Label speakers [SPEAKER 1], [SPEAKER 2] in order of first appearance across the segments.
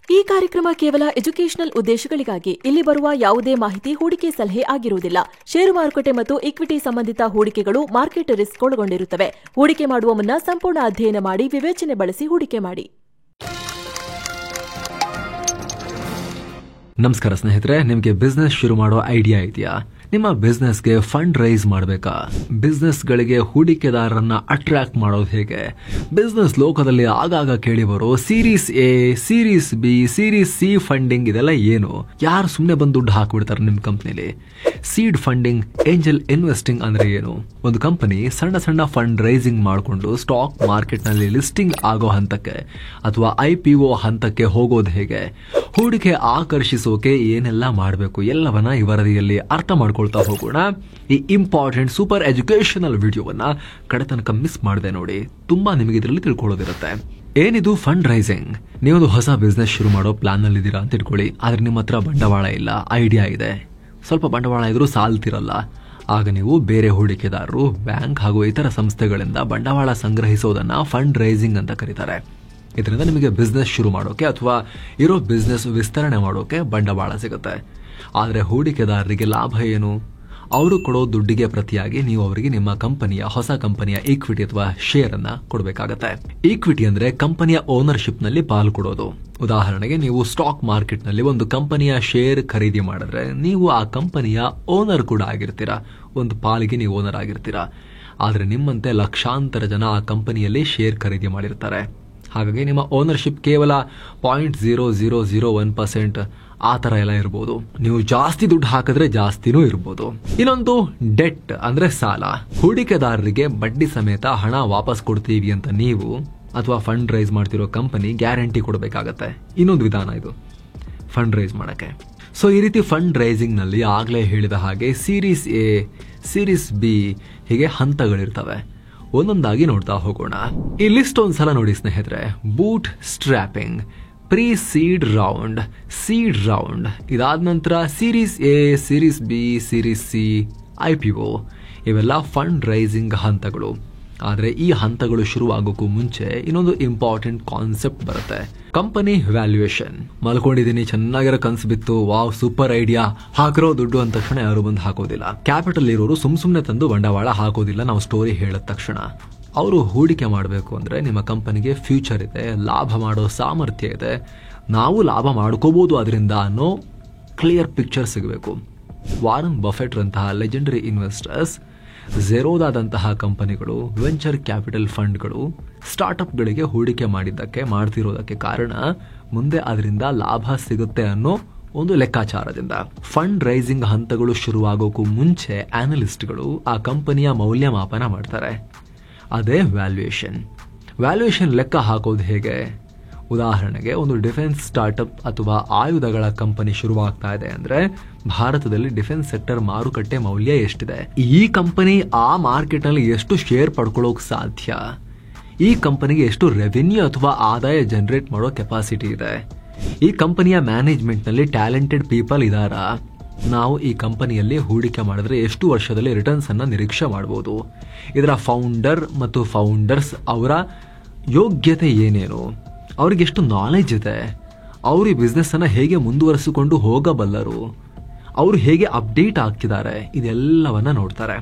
[SPEAKER 1] ಈ ಕಾರ್ಯಕ್ರಮ ಕೇವಲ ಎಜುಕೇಷನಲ್ ಉದ್ದೇಶಗಳಿಗಾಗಿ. ಇಲ್ಲಿ ಬರುವ ಯಾವುದೇ ಮಾಹಿತಿ ಹೂಡಿಕೆ ಸಲಹೆ ಆಗಿರುವುದಿಲ್ಲ. ಷೇರು ಮಾರುಕಟ್ಟೆ ಮತ್ತು ಇಕ್ವಿಟಿ ಸಂಬಂಧಿತ ಹೂಡಿಕೆಗಳು ಮಾರ್ಕೆಟ್ ರಿಸ್ಕ್ ಒಳಗೊಂಡಿರುತ್ತವೆ. ಹೂಡಿಕೆ ಮಾಡುವ ಮುನ್ನ ಸಂಪೂರ್ಣ ಅಧ್ಯಯನ ಮಾಡಿ ವಿವೇಚನೆ ಬಳಸಿ ಹೂಡಿಕೆ ಮಾಡಿ.
[SPEAKER 2] ನಮಸ್ಕಾರ ಸ್ನೇಹಿತರೆ, ನಿಮಗೆ ಬಿಸ್ನೆಸ್ ಶುರು ಮಾಡೋ ಐಡಿಯಾ ಇದೆಯಾ? ನಿಮ್ಮ ಬಿಸ್ನೆಸ್ಗೆ ಫಂಡ್ ರೈಸ್ ಮಾಡಬೇಕಾ? ಬಿಸ್ನೆಸ್ಗಳಿಗೆ ಹೂಡಿಕೆದಾರರನ್ನ ಅಟ್ರಾಕ್ಟ್ ಮಾಡೋದು ಹೇಗೆ? ಬಿಸ್ನೆಸ್ ಲೋಕದಲ್ಲಿ ಆಗಾಗ ಕೇಳಿ ಬರೋ series A, series B, series C funding ಇದೆಲ್ಲ ಏನು? ಯಾರು ಸುಮ್ಮನೆ ಬಂದು ದುಡ್ಡು ಹಾಕ್ಬಿಡ್ತಾರೆ ನಿಮ್ಮ ಕಂಪ್ನಿಲಿ? ಸೀಡ್ ಫಂಡಿಂಗ್, ಏಂಜಲ್ ಇನ್ವೆಸ್ಟಿಂಗ್ ಅಂದ್ರೆ ಏನು? ಒಂದು ಕಂಪನಿ ಸಣ್ಣ ಸಣ್ಣ ಫಂಡ್ ರೈಸಿಂಗ್ ಮಾಡಿಕೊಂಡು ಸ್ಟಾಕ್ ಮಾರ್ಕೆಟ್ ನಲ್ಲಿ ಲಿಸ್ಟಿಂಗ್ ಆಗೋ ಹಂತಕ್ಕೆ ಅಥವಾ IPO ಹಂತಕ್ಕೆ ಹೋಗೋದು ಹೇಗೆ? ಹೂಡಿಕೆ ಆಕರ್ಷಿಸೋಕೆ ಏನೆಲ್ಲ ಮಾಡಬೇಕು ಎಲ್ಲವನ್ನ ಈ ವರದಿಯಲ್ಲಿ ಅರ್ಥ ಮಾಡ್ಕೊಳ್ತಾ ಹೋಗೋಣ. ಈ ಇಂಪಾರ್ಟೆಂಟ್ ಸೂಪರ್ ಎಜುಕೇಶನಲ್ ವಿಡಿಯೋವನ್ನ ಕಡೆ ತನಕ ಮಿಸ್ ಮಾಡದೆ ನೋಡಿ. ತುಂಬಾ ನಿಮಗೆ ಇದರಲ್ಲಿ ತಿಳ್ಕೊಳ್ಳೋದಿರುತ್ತೆ. ಏನಿದು ಫಂಡ್ ರೈಸಿಂಗ್? ನೀವೊಂದು ಹೊಸ ಬಿಸ್ನೆಸ್ ಶುರು ಮಾಡೋ ಪ್ಲಾನ್ ನಲ್ಲಿ ಇದ್ದೀರಾ ಅಂತ ಇಟ್ಕೊಳ್ಳಿ. ಆದ್ರೆ ನಿಮ್ಮ ಹತ್ರ ಬಂಡವಾಳ ಇಲ್ಲ, ಐಡಿಯಾ ಇದೆ, ಸ್ವಲ್ಪ ಬಂಡವಾಳ ಇದ್ರೂ ಸಾಲ್ತಿರಲ್ಲ. ಆಗ ನೀವು ಬೇರೆ ಹೂಡಿಕೆದಾರರು, ಬ್ಯಾಂಕ್ ಹಾಗೂ ಇತರ ಸಂಸ್ಥೆಗಳಿಂದ ಬಂಡವಾಳ ಸಂಗ್ರಹಿಸೋದನ್ನ ಫಂಡ್ ರೈಸಿಂಗ್ ಅಂತ ಕರೀತಾರೆ. ಇದರಿಂದ ನಿಮಗೆ ಬಿಸ್ನೆಸ್ ಶುರು ಮಾಡೋಕೆ ಅಥವಾ ಇರೋ ಬಿಸ್ನೆಸ್ ವಿಸ್ತರಣೆ ಮಾಡೋಕೆ ಬಂಡವಾಳ ಸಿಗುತ್ತೆ. ಆದರೆ ಹೂಡಿಕೆದಾರರಿಗೆ ಲಾಭ ಏನು? ಅವರು ಕೊಡೋ ದುಡ್ಡಿಗೆ ಪ್ರತಿಯಾಗಿ ನೀವು ಅವರಿಗೆ ನಿಮ್ಮ ಕಂಪನಿಯ, ಹೊಸ ಕಂಪನಿಯ ಈಕ್ವಿಟಿ ಅಥವಾ ಶೇರ್ ಅನ್ನ ಕೊಡಬೇಕಾಗತ್ತೆ. ಈಕ್ವಿಟಿ ಅಂದ್ರೆ ಕಂಪನಿಯ ಓನರ್ಶಿಪ್ ನಲ್ಲಿ ಪಾಲು ಕೊಡೋದು. ಉದಾಹರಣೆಗೆ, ನೀವು ಸ್ಟಾಕ್ ಮಾರ್ಕೆಟ್ ನಲ್ಲಿ ಒಂದು ಕಂಪನಿಯ ಶೇರ್ ಖರೀದಿ ಮಾಡಿದ್ರೆ ನೀವು ಆ ಕಂಪನಿಯ ಓನರ್ ಕೂಡ ಆಗಿರ್ತೀರಾ. ಒಂದು ಪಾಲಿಗೆ ನೀವು ಓನರ್ ಆಗಿರ್ತೀರಾ. ಆದ್ರೆ ನಿಮ್ಮಂತೆ ಲಕ್ಷಾಂತರ ಜನ ಆ ಕಂಪನಿಯಲ್ಲಿ ಶೇರ್ ಖರೀದಿ ಮಾಡಿರ್ತಾರೆ. ಹಾಗಾಗಿ ನಿಮ್ಮ ಓನರ್ಶಿಪ್ ಕೇವಲ 0.0001% ಆ ತರ ಎಲ್ಲ ಇರ್ಬೋದು. ನೀವು ಜಾಸ್ತಿ ದುಡ್ಡು ಹಾಕಿದ್ರೆ ಜಾಸ್ತಿನೂ ಇರ್ಬೋದು. ಇನ್ನೊಂದು ಡೆಟ್ ಅಂದ್ರೆ ಸಾಲ. ಹೂಡಿಕೆದಾರರಿಗೆ ಬಡ್ಡಿ ಸಮೇತ ಹಣ ವಾಪಸ್ ಕೊಡ್ತೀವಿ ಅಂತ ನೀವು ಅಥವಾ ಫಂಡ್ ರೈಸ್ ಮಾಡ್ತಿರೋ ಕಂಪನಿ ಗ್ಯಾರಂಟಿ ಕೊಡಬೇಕಾಗತ್ತೆ. ಇನ್ನೊಂದು ವಿಧಾನ ಇದು ಫಂಡ್ ರೈಸ್ ಮಾಡಕ್ಕೆ. ಸೊ ಈ ರೀತಿ ಫಂಡ್ ರೈಸಿಂಗ್ ನಲ್ಲಿ ಆಗ್ಲೇ ಹೇಳಿದ ಹಾಗೆ ಸೀರೀಸ್ ಎ, ಸೀರೀಸ್ ಬಿ ಹೀಗೆ ಹಂತಗಳಿರ್ತವೆ. ಒಂದೊಂದಾಗಿ ನೋಡ್ತಾ ಹೋಗೋಣ. ಈ ಲಿಸ್ಟ್ ಒಂದ್ಸಲ ನೋಡಿ ಸ್ನೇಹಿತರೆ. Bootstrapping, pre seed round, seed round, ಇದಾದ ನಂತರ series A, series B, series C, IPO ಇವೆಲ್ಲ ಫಂಡ್ ರೈಸಿಂಗ್ ಹಂತಗಳು. ಆದ್ರೆ ಈ ಹಂತಗಳು ಶುರುವಾಗೋಕ್ಕೂ ಮುಂಚೆ ಇನ್ನೊಂದು ಇಂಪಾರ್ಟೆಂಟ್ ಕಾನ್ಸೆಪ್ಟ್ ಬರುತ್ತೆ. ಕಂಪನಿ ವ್ಯಾಲ್ಯೂಯೇಷನ್. ಮಲ್ಕೊಂಡಿದ್ದೀನಿ, ಚೆನ್ನಾಗಿರೋ ಕನ್ಸು ಬಿತ್ತು, ವಾವ್ ಸೂಪರ್ ಐಡಿಯಾ, ಹಾಕಿರೋ ದುಡ್ಡು ಅಂದ ತಕ್ಷಣ ಯಾರು ಬಂದು ಹಾಕೋದಿಲ್ಲ. ಕ್ಯಾಪಿಟಲ್ ಇರೋರು ಸುಮ್ನೆ ತಂದು ಬಂಡವಾಳ ಹಾಕೋದಿಲ್ಲ. ನಾವು ಸ್ಟೋರಿ ಹೇಳಿದ ತಕ್ಷಣ ಅವರು ಹೂಡಿಕೆ ಮಾಡಬೇಕು ಅಂದ್ರೆ ನಿಮ್ಮ ಕಂಪನಿಗೆ ಫ್ಯೂಚರ್ ಇದೆ, ಲಾಭ ಮಾಡೋ ಸಾಮರ್ಥ್ಯ ಇದೆ, ನಾವು ಲಾಭ ಮಾಡ್ಕೋಬಹುದು ಅದರಿಂದ ಅನ್ನೋ ಕ್ಲಿಯರ್ ಪಿಕ್ಚರ್ ಸಿಗಬೇಕು. ವಾರನ್ ಬಫೆಟ್ ರಂತಹ ಲೆಜೆಂಡರಿ ಇನ್ವೆಸ್ಟರ್ಸ್, ಝೆರೋದಾದಂತಹ ಕಂಪನಿಗಳು, ವೆಂಚರ್ ಕ್ಯಾಪಿಟಲ್ ಫಂಡ್ಗಳು ಸ್ಟಾರ್ಟ್ಅಪ್ಗಳಿಗೆ ಹೂಡಿಕೆ ಮಾಡ್ತಿರೋದಕ್ಕೆ ಕಾರಣ ಮುಂದೆ ಅದರಿಂದ ಲಾಭ ಸಿಗುತ್ತೆ ಅನ್ನೋ ಒಂದು ಲೆಕ್ಕಾಚಾರದಿಂದ. ಫಂಡ್ ರೈಸಿಂಗ್ ಹಂತಗಳು ಶುರುವಾಗೋಕ್ಕೂ ಮುಂಚೆ ಆನಲಿಸ್ಟ್ಗಳು ಆ ಕಂಪನಿಯ ಮೌಲ್ಯಮಾಪನ ಮಾಡ್ತಾರೆ. ಅದೇ ವ್ಯಾಲ್ಯೂಯೇಷನ್. ವ್ಯಾಲ್ಯೂಯೇಷನ್ ಲೆಕ್ಕ ಹಾಕೋದು ಹೇಗೆ? ಉದಾಹರಣೆಗೆ, ಒಂದು ಡಿಫೆನ್ಸ್ ಸ್ಟಾರ್ಟ್ಅಪ್ ಅಥವಾ ಆಯುಧಗಳ ಕಂಪನಿ ಶುರುವಾಗ್ತಾ ಇದೆ ಅಂದ್ರೆ ಭಾರತದಲ್ಲಿ ಡಿಫೆನ್ಸ್ ಸೆಕ್ಟರ್ ಮಾರುಕಟ್ಟೆ ಮೌಲ್ಯ ಎಷ್ಟಿದೆ? ಈ ಕಂಪನಿ ಆ ಮಾರ್ಕೆಟ್ ನಲ್ಲಿ ಎಷ್ಟು ಶೇರ್ ಪಡ್ಕೊಳ್ಳೋಕ್ ಸಾಧ್ಯ? ಈ ಕಂಪನಿಗೆ ಎಷ್ಟು ರೆವೆನ್ಯೂ ಅಥವಾ ಆದಾಯ ಜನರೇಟ್ ಮಾಡೋ ಕೆಪಾಸಿಟಿ ಇದೆ? ಈ ಕಂಪನಿಯ ಮ್ಯಾನೇಜ್ಮೆಂಟ್ ನಲ್ಲಿ ಟ್ಯಾಲೆಂಟೆಡ್ ಪೀಪಲ್ ಇದಾರಾ? ನಾವು ಈ ಕಂಪನಿಯಲ್ಲಿ ಹೂಡಿಕೆ ಮಾಡಿದ್ರೆ ಎಷ್ಟು ವರ್ಷದಲ್ಲಿ ರಿಟರ್ನ್ಸ್ ಅನ್ನ ನಿರೀಕ್ಷೆ ಮಾಡಬಹುದು? ಇದರ ಫೌಂಡರ್ ಮತ್ತು ಫೌಂಡರ್ಸ್ ಅವರ ಯೋಗ್ಯತೆ ಏನೇನು? ಅವ್ರಿಗೆ ಎಷ್ಟು ನಾಲೆಜ್ ಇದೆ? ಅವರು ಈ ಬಿಸ್ನೆಸ್ ಅನ್ನ ಹೇಗೆ ಮುಂದುವರಿಸಿಕೊಂಡು ಹೋಗಬಲ್ಲರು? ಅವರು ಹೇಗೆ ಅಪ್ಡೇಟ್ ಆಗ್ತಿದ್ದಾರೆ? ಇದೆಲ್ಲವನ್ನ ನೋಡ್ತಾರೆ.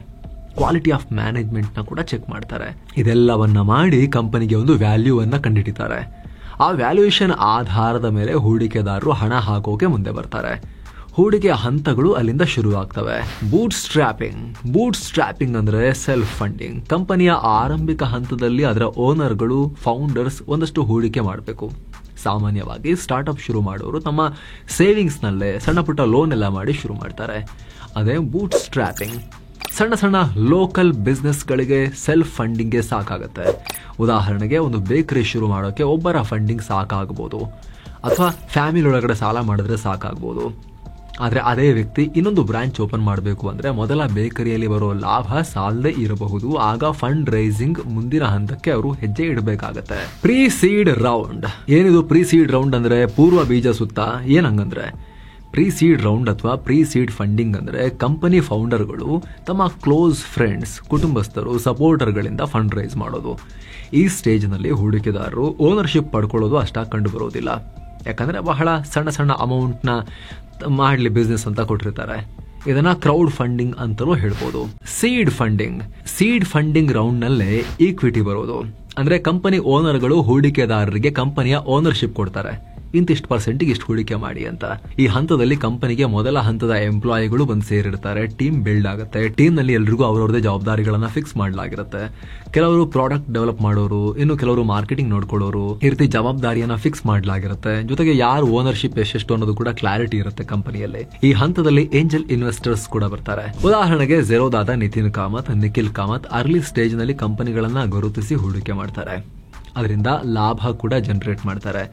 [SPEAKER 2] ಕ್ವಾಲಿಟಿ ಆಫ್ ಮ್ಯಾನೇಜ್ಮೆಂಟ್ ನ ಕೂಡ ಚೆಕ್ ಮಾಡ್ತಾರೆ. ಇದೆಲ್ಲವನ್ನ ಮಾಡಿ ಕಂಪನಿಗೆ ಒಂದು ವ್ಯಾಲ್ಯೂ ಅನ್ನ ಕಂಡುಹಿಡಿತಾರೆ. ಆ ವ್ಯಾಲ್ಯೂಯೇಷನ್ ಆಧಾರದ ಮೇಲೆ ಹೂಡಿಕೆದಾರರು ಹಣ ಹಾಕೋಕೆ ಮುಂದೆ ಬರ್ತಾರೆ. ಹೂಡಿಕೆಯ ಹಂತಗಳು ಅಲ್ಲಿಂದ ಶುರುವಾಗ್ತವೆ. ಬೂಟ್ ಸ್ಟ್ರ್ಯಾಪಿಂಗ್. ಬೂಟ್ ಸ್ಟ್ರ್ಯಾಪಿಂಗ್ ಅಂದ್ರೆ ಸೆಲ್ಫ್ ಫಂಡಿಂಗ್. ಕಂಪನಿಯ ಆರಂಭಿಕ ಹಂತದಲ್ಲಿ ಅದರ ಓನರ್ಗಳು, ಫೌಂಡರ್ಸ್ ಒಂದಷ್ಟು ಹೂಡಿಕೆ ಮಾಡಬೇಕು. ಸಾಮಾನ್ಯವಾಗಿ ಸ್ಟಾರ್ಟ್ಅಪ್ ಶುರು ಮಾಡೋರು ತಮ್ಮ ಸೇವಿಂಗ್ಸ್ ನಲ್ಲೇ ಸಣ್ಣ ಪುಟ್ಟ ಲೋನ್ ಎಲ್ಲ ಮಾಡಿ ಶುರು ಮಾಡ್ತಾರೆ. ಅದೇ ಬೂಟ್ ಸ್ಟ್ರ್ಯಾಪಿಂಗ್. ಸಣ್ಣ ಸಣ್ಣ ಲೋಕಲ್ ಬಿಸ್ನೆಸ್ ಗಳಿಗೆ ಸೆಲ್ಫ್ ಫಂಡಿಂಗ್ಗೆ ಸಾಕಾಗುತ್ತೆ. ಉದಾಹರಣೆಗೆ, ಒಂದು ಬೇಕರಿ ಶುರು ಮಾಡೋಕೆ ಒಬ್ಬರ ಫಂಡಿಂಗ್ ಸಾಕಾಗಬಹುದು, ಅಥವಾ ಫ್ಯಾಮಿಲಿ ಒಳಗಡೆ ಸಾಲ ಮಾಡಿದ್ರೆ ಸಾಕಾಗಬಹುದು. ಆದ್ರೆ ಅದೇ ವ್ಯಕ್ತಿ ಇನ್ನೊಂದು ಬ್ರಾಂಚ್ ಓಪನ್ ಮಾಡಬೇಕು ಅಂದ್ರೆ ಮೊದಲ ಬೇಕರಿಯಲ್ಲಿ ಬರೋ ಲಾಭ ಸಾಲದೇ ಇರಬಹುದು. ಆಗ ಫಂಡ್ ರೈಸಿಂಗ್ ಮುಂದಿನ ಹಂತಕ್ಕೆ ಅವರು ಹೆಜ್ಜೆ ಇಡಬೇಕಾಗತ್ತೆ. Pre seed round. ಏನಿದು ಪ್ರೀ ಸೀಡ್ ರೌಂಡ್ ಅಂದ್ರೆ? ಪೂರ್ವ ಬೀಜ ಸುತ್ತ. ಏನಂಗಂದ್ರೆ, ಪ್ರೀ ಸೀಡ್ ರೌಂಡ್ ಅಥವಾ ಪ್ರೀ ಸೀಡ್ ಫಂಡಿಂಗ್ ಅಂದ್ರೆ ಕಂಪನಿ ಫೌಂಡರ್ಗಳು ತಮ್ಮ ಕ್ಲೋಸ್ ಫ್ರೆಂಡ್ಸ್, ಕುಟುಂಬಸ್ಥರು, ಸಪೋರ್ಟರ್ಗಳಿಂದ ಫಂಡ್ ರೈಸ್ ಮಾಡೋದು. ಈ ಸ್ಟೇಜ್ ನಲ್ಲಿ ಹೂಡಿಕೆದಾರರು ಓನರ್ಶಿಪ್ ಪಡ್ಕೊಳ್ಳೋದು ಅಷ್ಟಾಗಿ ಕಂಡು ಬರೋದಿಲ್ಲ. ಯಾಕಂದ್ರೆ ಬಹಳ ಸಣ್ಣ ಸಣ್ಣ ಅಮೌಂಟ್ನ ಮಾಡಲಿ ಬಿಸ್ನೆಸ್ ಅಂತ ಕೊಟ್ಟಿರ್ತಾರೆ. ಇದನ್ನ ಕ್ರೌಡ್ ಫಂಡಿಂಗ್ ಅಂತಲೂ ಹೇಳ್ಬೋದು. ಸೀಡ್ ಫಂಡಿಂಗ್ ರೌಂಡ್ ನಲ್ಲೇ ಈಕ್ವಿಟಿ ಬರೋದು. ಅಂದ್ರೆ ಕಂಪನಿ ಓನರ್ಗಳು ಹೂಡಿಕೆದಾರರಿಗೆ ಕಂಪನಿಯ ಓನರ್ಶಿಪ್ ಕೊಡ್ತಾರೆ. ಇಂತಿಷ್ಟು ಪರ್ಸೆಂಟಿಗೆ ಇಷ್ಟು ಹೂಡಿಕೆ ಮಾಡಿ ಅಂತ. ಈ ಹಂತದಲ್ಲಿ ಕಂಪನಿಗೆ ಮೊದಲ ಹಂತದ ಎಂಪ್ಲಾಯಿಗಳು ಬಂದು ಸೇರಿರ್ತಾರೆ. ಟೀಮ್ ಬಿಲ್ಡ್ ಆಗುತ್ತೆ. ಟೀಮ್ ನಲ್ಲಿ ಎಲ್ರಿಗೂ ಅವರವರದೇ ಜವಾಬ್ದಾರಿಗಳನ್ನ ಫಿಕ್ಸ್ ಮಾಡಲಾಗಿರುತ್ತೆ. ಕೆಲವರು ಪ್ರಾಡಕ್ಟ್ ಡೆವಲಪ್ ಮಾಡೋರು, ಇನ್ನು ಕೆಲವರು ಮಾರ್ಕೆಟಿಂಗ್ ನೋಡ್ಕೊಳ್ಳೋರು, ಈ ರೀತಿ ಜವಾಬ್ದಾರಿಯನ್ನ ಫಿಕ್ಸ್ ಮಾಡಲಾಗಿರುತ್ತೆ. ಜೊತೆಗೆ ಯಾರು ಓನರ್ಶಿಪ್ ಎಷ್ಟೆಷ್ಟು ಅನ್ನೋದು ಕೂಡ ಕ್ಲಾರಿಟಿ ಇರುತ್ತೆ ಕಂಪನಿಯಲ್ಲಿ. ಈ ಹಂತದಲ್ಲಿ ಏಂಜಲ್ ಇನ್ವೆಸ್ಟರ್ಸ್ ಕೂಡ ಬರ್ತಾರೆ. ಉದಾಹರಣೆಗೆ ಝೆರೋದಾದ ನಿತಿನ್ ಕಾಮತ್, ನಿಖಿಲ್ ಕಾಮತ್ ಅರ್ಲಿ ಸ್ಟೇಜ್ ನಲ್ಲಿ ಕಂಪನಿಗಳನ್ನ ಗುರುತಿಸಿ ಹೂಡಿಕೆ ಮಾಡ್ತಾರೆ. ಅದರಿಂದ ಲಾಭ ಕೂಡ ಜನರೇಟ್ ಮಾಡ್ತಾರೆ.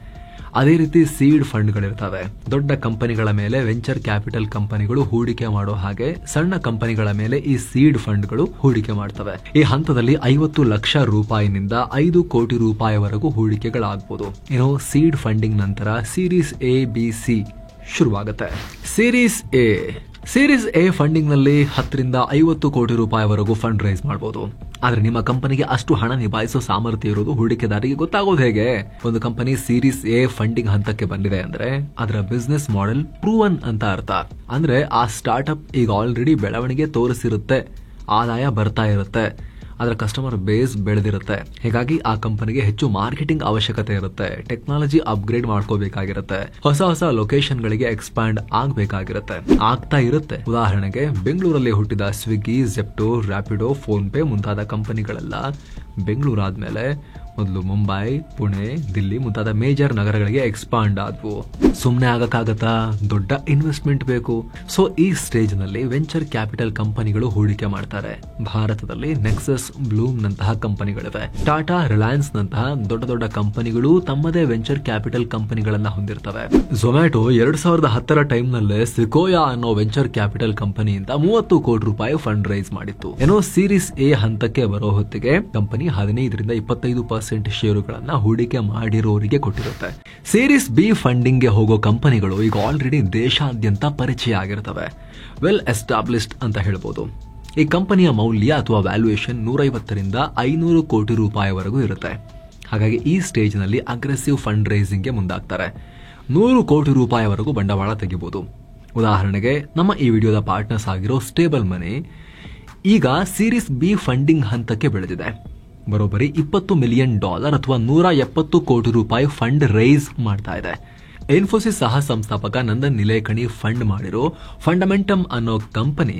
[SPEAKER 2] ಅದೇ ರೀತಿ ಸೀಡ್ ಫಂಡ್ಗಳಿರ್ತವೆ. ದೊಡ್ಡ ಕಂಪನಿಗಳ ಮೇಲೆ ವೆಂಚರ್ ಕ್ಯಾಪಿಟಲ್ ಕಂಪನಿಗಳು ಹೂಡಿಕೆ ಮಾಡೋ ಹಾಗೆ ಸಣ್ಣ ಕಂಪನಿಗಳ ಮೇಲೆ ಈ ಸೀಡ್ ಫಂಡ್ಗಳು ಹೂಡಿಕೆ ಮಾಡ್ತವೆ. ಈ ಹಂತದಲ್ಲಿ 50 ಲಕ್ಷ ರೂಪಾಯಿನಿಂದ 5 ಕೋಟಿ ರೂಪಾಯಿವರೆಗೂ ಹೂಡಿಕೆಗಳಾಗಬಹುದು. ಇನ್ನು ಸೀಡ್ ಫಂಡಿಂಗ್ ನಂತರ ಸೀರೀಸ್ ಎ, ಬಿ, ಸಿ ಶುರುವಾಗುತ್ತೆ. ಸೀರೀಸ್ ಎ ಫಂಡಿಂಗ್ ನಲ್ಲಿ 10 ರಿಂದ 50 ಕೋಟಿ ರೂಪಾಯಿವರೆಗೂ ಫಂಡ್ ರೈಸ್ ಮಾಡಬಹುದು. ಆದ್ರೆ ನಿಮ್ಮ ಕಂಪನಿಗೆ ಅಷ್ಟು ಹಣ ನಿಭಾಯಿಸೋ ಸಾಮರ್ಥ್ಯ ಇರೋದು ಹೂಡಿಕೆದಾರರಿಗೆ ಗೊತ್ತಾಗೋದು ಹೇಗೆ? ಒಂದು ಕಂಪನಿ ಸೀರೀಸ್ ಎ ಫಂಡಿಂಗ್ ಹಂತಕ್ಕೆ ಬಂದಿದೆ ಅಂದ್ರೆ ಅದರ ಬಿಸ್ನೆಸ್ ಮಾಡೆಲ್ ಪ್ರೂವನ್ ಅಂತ ಅರ್ಥ. ಅಂದ್ರೆ ಆ ಸ್ಟಾರ್ಟ್ಅಪ್ ಈಗ ಆಲ್ರೆಡಿ ಬೆಳವಣಿಗೆ ತೋರಿಸಿರುತ್ತೆ, ಆದಾಯ ಬರ್ತಾ ಇರುತ್ತೆ, ಅದರ ಕಸ್ಟಮರ್ ಬೇಸ್ ಬೆಳೆದಿರುತ್ತೆ. ಹೀಗಾಗಿ ಆ ಕಂಪನಿಗೆ ಹೆಚ್ಚು ಮಾರ್ಕೆಟಿಂಗ್ ಅವಶ್ಯಕತೆ ಇರುತ್ತೆ, ಟೆಕ್ನಾಲಜಿ ಅಪ್ಗ್ರೇಡ್ ಮಾಡ್ಕೋಬೇಕಾಗಿರುತ್ತೆ, ಹೊಸ ಲೊಕೇಶನ್ ಗಳಿಗೆ ಎಕ್ಸ್ಪ್ಯಾಂಡ್ ಆಗ್ತಾ ಇರುತ್ತೆ. ಉದಾಹರಣೆಗೆ ಬೆಂಗಳೂರಲ್ಲಿ ಹುಟ್ಟಿದ ಸ್ವಿಗ್ಗಿ, ಜೆಪ್ಟೋ, ರ್ಯಾಪಿಡೋ, ಫೋನ್ ಪೇ ಮುಂತಾದ ಕಂಪನಿಗಳೆಲ್ಲ ಬೆಂಗಳೂರಾದ್ಮೇಲೆ ಮೊದಲು ಮುಂಬೈ, ಪುಣೆ, ದಿಲ್ಲಿ ಮುಂತಾದ ಮೇಜರ್ ನಗರಗಳಿಗೆ ಎಕ್ಸ್ಪಾಂಡ್ ಆದ್ವು. ಸುಮ್ನೆ ಆಗಕ್ಕಾಗತ್ತಾ? ದೊಡ್ಡ ಇನ್ವೆಸ್ಟ್ಮೆಂಟ್ ಬೇಕು. ಸೊ ಈ ಸ್ಟೇಜ್ ನಲ್ಲಿ ವೆಂಚರ್ ಕ್ಯಾಪಿಟಲ್ ಕಂಪನಿಗಳು ಹೂಡಿಕೆ ಮಾಡ್ತಾರೆ. ಭಾರತದಲ್ಲಿ ನೆಕ್ಸಸ್, ಬ್ಲೂಮ್ ನಂತಹ ಕಂಪನಿಗಳಿವೆ. ಟಾಟಾ, ರಿಲಯನ್ಸ್ ನಂತಹ ದೊಡ್ಡ ಕಂಪನಿಗಳು ತಮ್ಮದೇ ವೆಂಚರ್ ಕ್ಯಾಪಿಟಲ್ ಕಂಪನಿಗಳನ್ನ ಹೊಂದಿರ್ತವೆ. ಝೊಮ್ಯಾಟೊ 2010 ಟೈಮ್ ನಲ್ಲೇ ಸಿಕೋಯಾ ಅನ್ನೋ ವೆಂಚರ್ ಕ್ಯಾಪಿಟಲ್ ಕಂಪನಿಯಿಂದ 30 ಕೋಟಿ ರೂಪಾಯಿ ಫಂಡ್ ರೈಸ್ ಮಾಡಿತ್ತು. ಏನೋ ಸೀರೀಸ್ ಎ ಹಂತಕ್ಕೆ ಬರೋ ಹೊತ್ತಿಗೆ ಕಂಪನಿ 15 ರಿಂದ 25% ಷೇರುಗಳನ್ನ ಹೂಡಿಕೆ ಮಾಡಿರೋರಿಗೆ ಕೊಟ್ಟಿರುತ್ತೆ. ಸೀರೀಸ್ ಬಿ ಫಂಡಿಂಗ್ ಗೆ ಹೋಗೋ ಕಂಪನಿಗಳು ಈಗ ಆಲ್ರೆಡಿ ದೇಶಾದ್ಯಂತ ಪರಿಚಯ ಆಗಿರ್ತವೆ, ವೆಲ್ ಎಸ್ಟಾಬ್ಲಿಷ್ಡ್ ಅಂತ ಹೇಳ್ಬೋದು. ಈ ಕಂಪನಿಯ ಮೌಲ್ಯ ಅಥವಾ ವ್ಯಾಲ್ಯೂಯೇಷನ್ 150 ರಿಂದ 500 ಕೋಟಿ ರೂಪಾಯಿವರೆಗೂ ಇರುತ್ತೆ. ಹಾಗಾಗಿ ಈ ಸ್ಟೇಜ್ ನಲ್ಲಿ ಅಗ್ರೆಸಿವ್ ಫಂಡ್ ರೈಸಿಂಗ್ ಗೆ ಮುಂದಾಗ್ತಾರೆ. 100 ಕೋಟಿ ರೂಪಾಯಿವರೆಗೂ ಬಂಡವಾಳ ತೆಗಿಬಹುದು. ಉದಾಹರಣೆಗೆ ನಮ್ಮ ಈ ವಿಡಿಯೋದ ಪಾರ್ಟ್ನರ್ಸ್ ಆಗಿರೋ ಸ್ಟೇಬಲ್ ಮನಿ ಈಗ ಸೀರೀಸ್ ಬಿ ಫಂಡಿಂಗ್ ಹಂತಕ್ಕೆ ಬೆಳೆದಿದೆ. ಬರೋಬ್ಬರಿ $20 ಮಿಲಿಯನ್ ಅಥವಾ 170 ಕೋಟಿ ರೂಪಾಯಿ ಫಂಡ್ ರೈಸ್ ಮಾಡ್ತಾ ಇದೆ. ಇನ್ಫೋಸಿಸ್ ಸಹ ಸಂಸ್ಥಾಪಕ ನಂದನ್ ನಿಲೇಕಣಿ ಫಂಡ್ ಮಾಡಿರೋ ಫಂಡಮೆಂಟಮ್ ಅನ್ನೋ ಕಂಪನಿ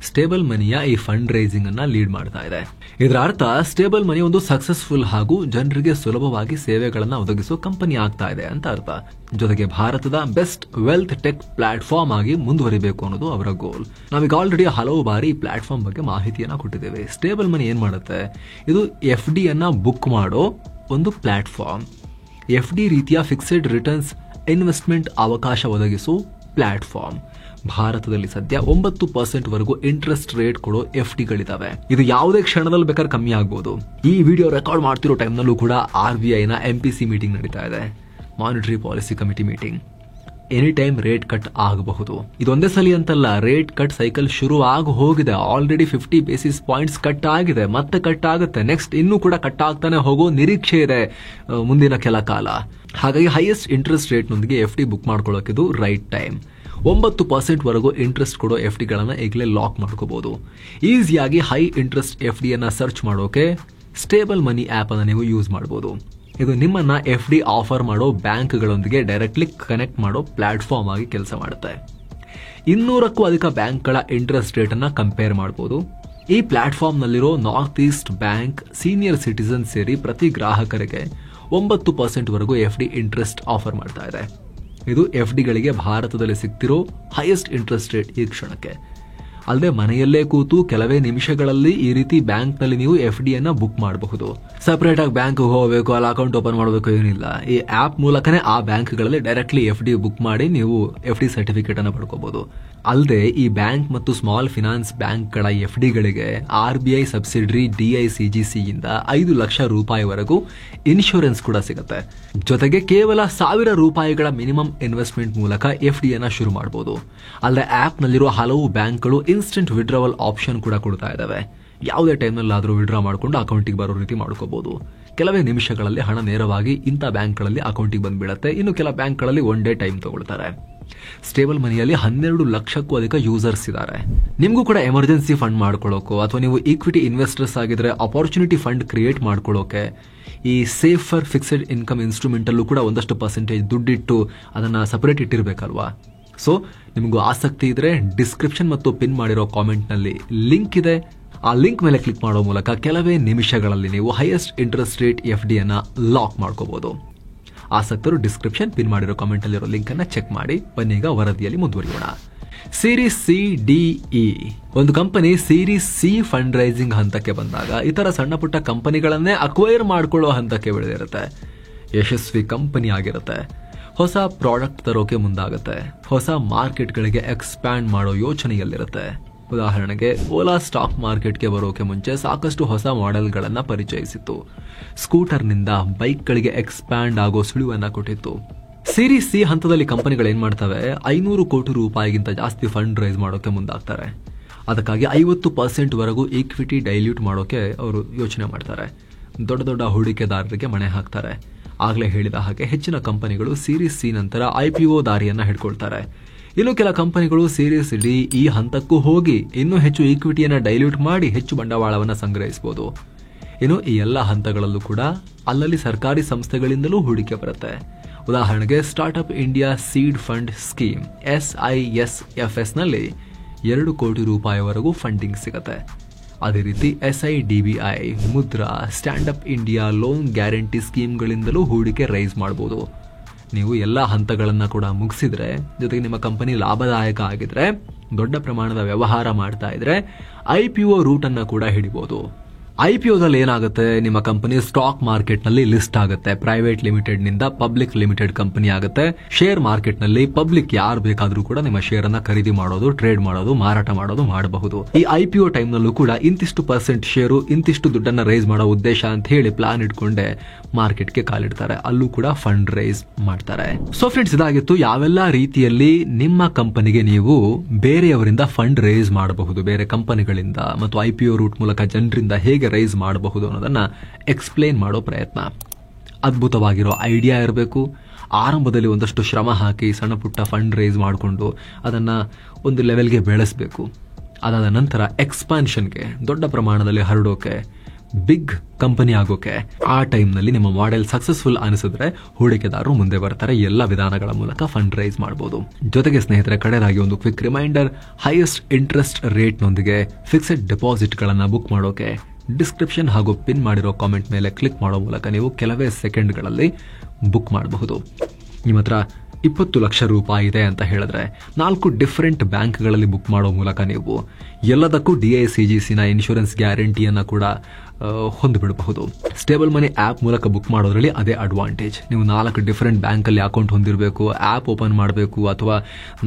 [SPEAKER 2] ಸ್ಟೇಬಲ್ ಮನಿಯ ಈ ಫಂಡ್ ರೈಸಿಂಗ್ ಅನ್ನ ಲೀಡ್ ಮಾಡ್ತಾ ಇದೆ. ಇದರ ಅರ್ಥ ಸ್ಟೇಬಲ್ ಮನಿ ಒಂದು ಸಕ್ಸಸ್ಫುಲ್ ಹಾಗೂ ಜನರಿಗೆ ಸುಲಭವಾಗಿ ಸೇವೆಗಳನ್ನ ಒದಗಿಸೋ ಕಂಪನಿ ಆಗ್ತಾ ಇದೆ ಅಂತ ಅರ್ಥ. ಜೊತೆಗೆ ಭಾರತದ ಬೆಸ್ಟ್ ವೆಲ್ತ್ ಟೆಕ್ ಪ್ಲಾಟ್ಫಾರ್ಮ್ ಆಗಿ ಮುಂದುವರಿಬೇಕು ಅನ್ನೋದು ಅವರ ಗೋಲ್. ನಾವೀಗ ಆಲ್ರೆಡಿ ಹಲವು ಬಾರಿ ಈ ಪ್ಲಾಟ್ಫಾರ್ಮ್ ಬಗ್ಗೆ ಮಾಹಿತಿಯನ್ನ ಕೊಟ್ಟಿದ್ದೇವೆ. ಸ್ಟೇಬಲ್ ಮನಿ ಏನ್ ಮಾಡುತ್ತೆ? ಇದು FD ಅನ್ನ ಬುಕ್ ಮಾಡೋ ಒಂದು ಪ್ಲಾಟ್ಫಾರ್ಮ್. FD ರೀತಿಯ ಫಿಕ್ಸೆಡ್ ರಿಟರ್ನ್ಸ್ ಇನ್ವೆಸ್ಟ್ಮೆಂಟ್ ಅವಕಾಶ ಒದಗಿಸೋ ಪ್ಲಾಟ್ಫಾರ್ಮ್. ಭಾರತದಲ್ಲಿ ಸದ್ಯ 9% ವರೆಗೂ ಇಂಟ್ರೆಸ್ಟ್ ರೇಟ್ ಕೊಡೋ FDಗಳಿದಾವೆ. ಇದು ಯಾವುದೇ ಕ್ಷಣದಲ್ಲಿ ಬೇಕಾದ್ರೆ ಕಮ್ಮಿ ಆಗ್ಬೋದು. ಈ ವಿಡಿಯೋ ರೆಕಾರ್ಡ್ ಮಾಡ್ತಿರೋ ಟೈಮ್ನಲ್ಲೂ ಕೂಡ RBI ನ MPC ಮೀಟಿಂಗ್ ನಡೀತಾ ಇದೆ, monetary policy committee meeting. Any time rate cut ಆಗಬಹುದು. ಇದೊಂದೇ ಸಲ ಅಂತಲ್ಲ, ರೇಟ್ ಕಟ್ ಸೈಕಲ್ ಶುರು ಆಗಿ ಹೋಗಿದೆ. ಆಲ್ರೆಡಿ 50 ಬೇಸಿಸ್ ಪಾಯಿಂಟ್ಸ್ ಕಟ್ ಆಗಿದೆ, ಮತ್ತೆ ಕಟ್ ಆಗುತ್ತೆ. ನೆಕ್ಸ್ಟ್ ಇನ್ನೂ ಕೂಡ ಕಟ್ ಆಗ್ತಾನೆ ಹೋಗೋ ನಿರೀಕ್ಷೆ ಇದೆ ಮುಂದಿನ ಕೆಲ ಕಾಲ. ಹಾಗಾಗಿ ಹೈಯೆಸ್ಟ್ ಇಂಟ್ರೆಸ್ಟ್ ರೇಟ್ ನೊಂದಿಗೆ FD ಬುಕ್ ಮಾಡ್ಕೊಳ್ಳೋಕೆ ಇದು ರೈಟ್ ಟೈಮ್. 9% ವರೆಗೂ ಇಂಟ್ರೆಸ್ಟ್ ಕೊಡೋ FDಗಳನ್ನ ಈಗಲೇ ಲಾಕ್ ಮಾಡ್ಕೋಬಹುದು. ಈಸಿಯಾಗಿ ಹೈ ಇಂಟ್ರೆಸ್ಟ್ FD ಅನ್ನ ಸರ್ಚ್ ಮಾಡೋಕೆ ಸ್ಟೇಬಲ್ ಮನಿ ಆಪ್ ಅನ್ನ ನೀವು ಯೂಸ್ ಮಾಡಬಹುದು. ಇದು ನಿಮ್ಮನ್ನ FD ಆಫರ್ ಮಾಡೋ ಬ್ಯಾಂಕ್ಗಳೊಂದಿಗೆ ಡೈರೆಕ್ಟ್ಲಿ ಕನೆಕ್ಟ್ ಮಾಡೋ ಪ್ಲಾಟ್ಫಾರ್ಮ್ ಆಗಿ ಕೆಲಸ ಮಾಡುತ್ತೆ. 200ಕ್ಕೂ ಅಧಿಕ ಬ್ಯಾಂಕ್ಗಳ ಇಂಟ್ರೆಸ್ಟ್ ರೇಟ್ ಅನ್ನ ಕಂಪೇರ್ ಮಾಡಬಹುದು. ಈ ಪ್ಲಾಟ್ಫಾರ್ಮ್ ನಲ್ಲಿರೋ north East bank, senior citizen ಸೇರಿ ಪ್ರತಿ ಗ್ರಾಹಕರಿಗೆ 9% ವರೆಗೂ FD ಇಂಟ್ರೆಸ್ಟ್ ಆಫರ್ ಮಾಡ್ತಾ ಇದೆ. ಇದು FDಗಳಿಗೆ ಭಾರತದಲ್ಲಿ ಸಿಗ್ತಿರೋ ಹೈಯೆಸ್ಟ್ ಇಂಟ್ರೆಸ್ಟ್ ರೇಟ್ ಈ ಕ್ಷಣಕ್ಕೆ. ಅಲ್ಲದೆ ಮನೆಯಲ್ಲೇ ಕೂತು ಕೆಲವೇ ನಿಮಿಷಗಳಲ್ಲಿ ಈ ರೀತಿ ಬ್ಯಾಂಕ್ ನಲ್ಲಿ ನೀವು FD ಅನ್ನ ಬುಕ್ ಮಾಡಬಹುದು. ಸಪರೇಟ್ ಆಗಿ ಬ್ಯಾಂಕ್ ಹೋಗಬೇಕು, ಅಲ್ಲಿ ಅಕೌಂಟ್ ಓಪನ್ ಮಾಡಬೇಕು ಏನಿಲ್ಲ. ಈ ಆಪ್ ಮೂಲಕನೇ ಆ ಬ್ಯಾಂಕ್ಗಳಲ್ಲಿ ಡೈರೆಕ್ಟ್ಲಿ FD ಬುಕ್ ಮಾಡಿ ನೀವು FD ಸರ್ಟಿಫಿಕೇಟ್ ಅನ್ನ ಪಡ್ಕೋಬಹುದು. ಅಲ್ಲದೆ ಈ ಬ್ಯಾಂಕ್ ಮತ್ತು ಸ್ಮಾಲ್ ಫಿನಾನ್ಸ್ ಬ್ಯಾಂಕ್ಗಳ FDಗಳಿಗೆ RBI ಸಬ್ಸಿಡರಿ DICGC ಇಂದ 5 ಲಕ್ಷ ರೂಪಾಯಿವರೆಗೂ ಇನ್ಶೂರೆನ್ಸ್ ಕೂಡ ಸಿಗುತ್ತೆ. ಜೊತೆಗೆ ಕೇವಲ 1000 ರೂಪಾಯಿಗಳ ಮಿನಿಮಮ್ ಇನ್ವೆಸ್ಟ್ಮೆಂಟ್ ಮೂಲಕ FD ಅನ್ನ ಶುರು ಮಾಡಬಹುದು. ಅಲ್ಲದೆ ಆಪ್ ನಲ್ಲಿರುವ ಹಲವು ಬ್ಯಾಂಕ್ಗಳು ಇನ್ಸ್ಟೆಂಟ್ ವಿಡ್ರಾವಲ್ ಆಪ್ಷನ್ ಕೂಡ ಕೊಡ್ತಾ ಇದಾವೆ. ಯಾವುದೇ ಟೈಮ್ನಲ್ಲಾದರೂ ವಿಡ್ರಾ ಮಾಡಿಕೊಂಡು ಅಕೌಂಟಿಗೆ ಬರೋ ರೀತಿ ಮಾಡ್ಕೋಬಹುದು. ಕೆಲವೇ ನಿಮಿಷಗಳಲ್ಲಿ ಹಣ ನೇರವಾಗಿ ಇಂಥ ಬ್ಯಾಂಕ್ಗಳಲ್ಲಿ ಅಕೌಂಟಿಗೆ ಬಂದ್ಬಿಡುತ್ತೆ. ಇನ್ನು ಕೆಲ ಬ್ಯಾಂಕ್ಗಳಲ್ಲಿ ಒನ್ ಡೇ ಟೈಮ್ ತಗೊಳ್ತಾರೆ. ಸ್ಟೇಬಲ್ ಮನಿಯಲ್ಲಿ 12 ಲಕ್ಷಕ್ಕೂ ಅಧಿಕ ಯೂಸರ್ಸ್ ಇದ್ದಾರೆ. ನಿಮಗೂ ಕೂಡ ಎಮರ್ಜೆನ್ಸಿ ಫಂಡ್ ಮಾಡ್ಕೊಳ್ಳೋಕೋ ಅಥವಾ ನೀವು ಈಕ್ವಿಟಿ ಇನ್ವೆಸ್ಟರ್ಸ್ ಆಗಿದ್ರೆ ಅಪಾರ್ಚುನಿಟಿ ಫಂಡ್ ಕ್ರಿಯೇಟ್ ಮಾಡ್ಕೊಳ್ಳೋಕೆ ಈ ಸೇಫರ್ ಫಿಕ್ಸೆಡ್ ಇನ್ಕಮ್ ಇನ್ಸ್ಟ್ರೂಮೆಂಟ್ ಅಲ್ಲೂ ಕೂಡ ಒಂದಷ್ಟು ಪರ್ಸೆಂಟೇಜ್ ದುಡ್ಡಿಟ್ಟು ಅದನ್ನ ಸಪರೇಟ್ ಇಟ್ಟಿರ್ಬೇಕಲ್ವಾ. ಸೊ ನಿಮಗೂ ಆಸಕ್ತಿ ಇದ್ರೆ ಡಿಸ್ಕ್ರಿಪ್ಷನ್ ಮತ್ತು ಪಿನ್ ಮಾಡಿರೋ ಕಾಮೆಂಟ್ ನಲ್ಲಿ ಲಿಂಕ್ ಇದೆ. ಆ ಲಿಂಕ್ ಮೇಲೆ ಕ್ಲಿಕ್ ಮಾಡೋ ಮೂಲಕ ಕೆಲವೇ ನಿಮಿಷಗಳಲ್ಲಿ ನೀವು ಹೈಯೆಸ್ಟ್ ಇಂಟ್ರೆಸ್ಟ್ ರೇಟ್ FD ಅನ್ನ ಲಾಕ್ ಮಾಡ್ಕೋಬಹುದು. ಆಸಕ್ತರು ಡಿಸ್ಕ್ರಿಪ್ಷನ್ ಪಿನ್ ಮಾಡಿರೋ ಕಾಮೆಂಟ್ ಅಲ್ಲಿರೋ ಲಿಂಕ್ ಅನ್ನ ಚೆಕ್ ಮಾಡಿ. ಬನ್ನೀಗ ವರದಿಯಲ್ಲಿ ಮುಂದುವರಿಯೋಣ. ಸೀರೀಸ್ CDE ಒಂದು company series C fund raising ಹಂತಕ್ಕೆ ಬಂದಾಗ ಇತರ ಸಣ್ಣ ಪುಟ್ಟ ಕಂಪನಿಗಳನ್ನೇ ಅಕ್ವೈರ್ ಮಾಡ್ಕೊಳ್ಳೋ ಹಂತಕ್ಕೆ ಬೆಳೆದಿರುತ್ತೆ. ಯಶಸ್ವಿ ಕಂಪನಿ ಆಗಿರುತ್ತೆ. ಹೊಸ ಪ್ರಾಡಕ್ಟ್ ತರೋಕೆ ಮುಂದಾಗುತ್ತೆ. ಹೊಸ ಮಾರ್ಕೆಟ್ಗಳಿಗೆ ಎಕ್ಸ್ಪ್ಯಾಂಡ್ ಮಾಡೋ ಯೋಚನೆಯಲ್ಲಿರುತ್ತೆ. ಉದಾಹರಣೆಗೆ ಓಲಾ ಸ್ಟಾಕ್ ಮಾರ್ಕೆಟ್ಗೆ ಬರೋಕೆ ಮುಂಚೆ ಸಾಕಷ್ಟು ಹೊಸ ಮಾಡೆಲ್ಗಳನ್ನ ಪರಿಚಯಿಸಿತ್ತು. ಸ್ಕೂಟರ್ನಿಂದ ಬೈಕ್ಗಳಿಗೆ ಎಕ್ಸ್ಪ್ಯಾಂಡ್ ಆಗೋ ಸುಳಿವನ್ನ ಕೊಟ್ಟಿತ್ತು. ಸೀರೀಸ್ C ಹಂತದಲ್ಲಿ ಕಂಪನಿಗಳು ಏನ್ ಮಾಡ್ತವೆ, 500 ಕೋಟಿ ರೂಪಾಯಿಗಿಂತ ಜಾಸ್ತಿ ಫಂಡ್ ರೈಸ್ ಮಾಡೋಕೆ ಮುಂದಾಗ್ತಾರೆ. ಅದಕ್ಕಾಗಿ 50% ವರೆಗೂ ಈಕ್ವಿಟಿ ಡೈಲ್ಯೂಟ್ ಮಾಡೋಕೆ ಅವರು ಯೋಚನೆ ಮಾಡ್ತಾರೆ. ದೊಡ್ಡ ದೊಡ್ಡ ಹೂಡಿಕೆದಾರರಿಗೆ ಮಣೆ ಹಾಕ್ತಾರೆ. ಆಗ್ಲೇ ಹೇಳಿದ ಹಾಗೆ ಹೆಚ್ಚಿನ ಕಂಪನಿಗಳು ಸೀರೀಸ್ C ನಂತರ IPO ದಾರಿಯನ್ನ ಹಿಡ್ಕೊಳ್ತಾರೆ. ಇನ್ನು ಕೆಲ ಕಂಪನಿಗಳು ಸೀರೀಸ್ D ಈ ಹಂತಕ್ಕೂ ಹೋಗಿ ಇನ್ನೂ ಹೆಚ್ಚು ಈಕ್ವಿಟಿಯನ್ನ ಡೈಲ್ಯೂಟ್ ಮಾಡಿ ಹೆಚ್ಚು ಬಂಡವಾಳವನ್ನ ಸಂಗ್ರಹಿಸಬಹುದು. ಇನ್ನು ಈ ಎಲ್ಲ ಹಂತಗಳಲ್ಲೂ ಕೂಡ ಅಲ್ಲಲ್ಲಿ ಸರ್ಕಾರಿ ಸಂಸ್ಥೆಗಳಿಂದಲೂ ಹೂಡಿಕೆ ಬರುತ್ತೆ. ಉದಾಹರಣೆಗೆ startup India seed fund scheme SISFS ನಲ್ಲಿ 2 ಕೋಟಿ ರೂಪಾಯಿವರೆಗೂ ಫಂಡಿಂಗ್ ಸಿಗುತ್ತೆ. ಅದೇ ರೀತಿ SIDBI, Mudra, stand up India loan guarantee ಸ್ಕೀಮ್ಗಳಿಂದಲೂ ಹೂಡಿಕೆ ರೈಸ್ ಮಾಡಬಹುದು. ನೀವು ಎಲ್ಲ ಹಂತಗಳನ್ನ ಕೂಡ ಮುಗಿಸಿದ್ರೆ, ಜೊತೆಗೆ ನಿಮ್ಮ ಕಂಪನಿ ಲಾಭದಾಯಕ ಆಗಿದ್ರೆ, ದೊಡ್ಡ ಪ್ರಮಾಣದ ವ್ಯವಹಾರ ಮಾಡ್ತಾ ಇದ್ರೆ IPO ರೂಟ್ ಅನ್ನ ಕೂಡ ಹಿಡಿಬಹುದು. IPOದಲ್ಲಿ ಏನಾಗುತ್ತೆ, ನಿಮ್ಮ ಕಂಪನಿ ಸ್ಟಾಕ್ ಮಾರ್ಕೆಟ್ ನಲ್ಲಿ ಲಿಸ್ಟ್ ಆಗುತ್ತೆ. ಪ್ರೈವೇಟ್ ಲಿಮಿಟೆಡ್ ನಿಂದ ಪಬ್ಲಿಕ್ ಲಿಮಿಟೆಡ್ ಕಂಪನಿ ಆಗುತ್ತೆ. ಶೇರ್ ಮಾರ್ಕೆಟ್ ನಲ್ಲಿ ಪಬ್ಲಿಕ್ ಯಾರು ಬೇಕಾದ್ರೂ ಕೂಡ ನಿಮ್ಮ ಶೇರ್ ಅನ್ನ ಖರೀದಿ ಮಾಡೋದು, ಟ್ರೇಡ್ ಮಾಡೋದು, ಮಾರಾಟ ಮಾಡೋದು ಮಾಡಬಹುದು. ಈ IPO ಟೈಮ್ ನಲ್ಲೂ ಕೂಡ ಇಂತಿಷ್ಟು % ಶೇರು, ಇಂತಿಷ್ಟು ದುಡ್ಡನ್ನ ರೈಸ್ ಮಾಡೋ ಉದ್ದೇಶ ಅಂತ ಹೇಳಿ ಪ್ಲಾನ್ ಇಟ್ಕೊಂಡೆ ಮಾರ್ಕೆಟ್ಗೆ ಕಾಲಿಡ್ತಾರೆ. ಅಲ್ಲೂ ಕೂಡ ಫಂಡ್ ರೈಸ್ ಮಾಡ್ತಾರೆ. ಸೊ ಫ್ರೆಂಡ್ಸ್, ಇದಾಗಿತ್ತು ಯಾವೆಲ್ಲ ರೀತಿಯಲ್ಲಿ ನಿಮ್ಮ ಕಂಪನಿಗೆ ನೀವು ಬೇರೆಯವರಿಂದ ಫಂಡ್ ರೈಸ್ ಮಾಡಬಹುದು, ಬೇರೆ ಕಂಪನಿಗಳಿಂದ ಮತ್ತು IPO ರೂಟ್ ಮೂಲಕ ಜನರಿಂದ ಹೇಗೆ ರೈಸ್ ಮಾಡಬಹುದು ಅನ್ನೋದನ್ನ ಎಕ್ಸ್ಪ್ಲೇನ್ ಮಾಡೋ ಪ್ರಯತ್ನ. ಅದ್ಭುತವಾಗಿರೋ ಐಡಿಯಾ ಇರಬೇಕು. ಆರಂಭದಲ್ಲಿ ಒಂದಷ್ಟು ಶ್ರಮ ಹಾಕಿ ಸಣ್ಣ ಪುಟ್ಟ ಫಂಡ್ ರೈಸ್ ಮಾಡಿಕೊಂಡು ಅದನ್ನ ಒಂದು ಲೆವೆಲ್ಗೆ ಬೆಳೆಸಬೇಕು. ಅದಾದ ನಂತರ ಎಕ್ಸ್ಪಾನ್ಷನ್ಗೆ, ದೊಡ್ಡ ಪ್ರಮಾಣದಲ್ಲಿ ಹರಡೋಕೆ, ಬಿಗ್ ಕಂಪನಿ ಆಗೋಕೆ, ಆ ಟೈಮ್ನಲ್ಲಿ ನಿಮ್ಮ ಮಾಡೆಲ್ ಸಕ್ಸಸ್ಫುಲ್ ಅನಿಸಿದ್ರೆ ಹೂಡಿಕೆದಾರರು ಮುಂದೆ ಬರ್ತಾರೆ. ಎಲ್ಲ ವಿಧಾನಗಳ ಮೂಲಕ ಫಂಡ್ ರೈಸ್ ಮಾಡಬಹುದು. ಜೊತೆಗೆ ಸ್ನೇಹಿತರೆ, ಕಡೆಯದಾಗಿ ಒಂದು quick reminder, highest interest rate ನೊಂದಿಗೆ ಫಿಕ್ಸೆಡ್ ಡೆಪಾಸಿಟ್ ಗಳನ್ನ ಬುಕ್ ಮಾಡೋಕೆ ಡಿಸ್ಕ್ರಿಪ್ಷನ್ ಹಾಗೂ ಪಿನ್ ಮಾಡಿರೋ ಕಾಮೆಂಟ್ ಮೇಲೆ ಕ್ಲಿಕ್ ಮಾಡೋ ಮೂಲಕ ನೀವು ಕೆಲವೇ ಸೆಕೆಂಡ್ಗಳಲ್ಲಿ ಬುಕ್ ಮಾಡಬಹುದು. ನಿಮ್ಮ ಹತ್ರ 20 ಲಕ್ಷ ರೂಪಾಯಿ ಇದೆ ಅಂತ ಹೇಳಿದ್ರೆ 4 ಡಿಫರೆಂಟ್ ಬ್ಯಾಂಕ್ಗಳಲ್ಲಿ ಬುಕ್ ಮಾಡೋ ಮೂಲಕ ನೀವು ಎಲ್ಲದಕ್ಕೂ DICGCನ ಇನ್ಶೂರೆನ್ಸ್ ಗ್ಯಾರಂಟಿಯನ್ನ ಕೂಡ ಹೊಂದಿಬಿಡಬಹುದು. ಸ್ಟೇಬಲ್ ಮನಿ ಆಪ್ ಮೂಲಕ ಬುಕ್ ಮಾಡೋದ್ರಲ್ಲಿ ಅದೇ ಅಡ್ವಾಂಟೇಜ್. ನೀವು 4 ಡಿಫರೆಂಟ್ ಬ್ಯಾಂಕಲ್ಲಿ ಅಕೌಂಟ್ ಹೊಂದಿರಬೇಕು, ಆಪ್ ಓಪನ್ ಮಾಡಬೇಕು ಅಥವಾ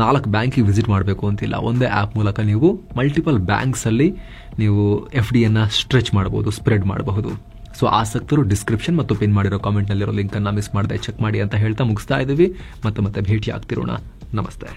[SPEAKER 2] 4 ಬ್ಯಾಂಕಿಗೆ ವಿಸಿಟ್ ಮಾಡಬೇಕು ಅಂತಿಲ್ಲ. ಒಂದೇ ಆಪ್ ಮೂಲಕ ನೀವು ಮಲ್ಟಿಪಲ್ ಬ್ಯಾಂಕ್ಸ್ ಅಲ್ಲಿ ನೀವು FDಯನ್ನ ಸ್ಟ್ರೆಚ್ ಮಾಡಬಹುದು, ಸ್ಪ್ರೆಡ್ ಮಾಡಬಹುದು. ಸೊ ಆಸಕ್ತರು ಡಿಸ್ಕ್ರಿಪ್ಷನ್ ಮತ್ತು ಪಿನ್ ಮಾಡಿರೋ ಕಾಮೆಂಟ್ ನಲ್ಲಿರೋ ಲಿಂಕ್ ಅನ್ನ ಮಿಸ್ ಮಾಡದೆ ಚೆಕ್ ಮಾಡಿ ಅಂತ ಹೇಳ್ತಾ ಮುಗಿಸ್ತಾ ಇದ್ದೀವಿ. ಮತ್ತೆ ಭೇಟಿ ಆಗ್ತಿರೋಣ. ನಮಸ್ತೆ.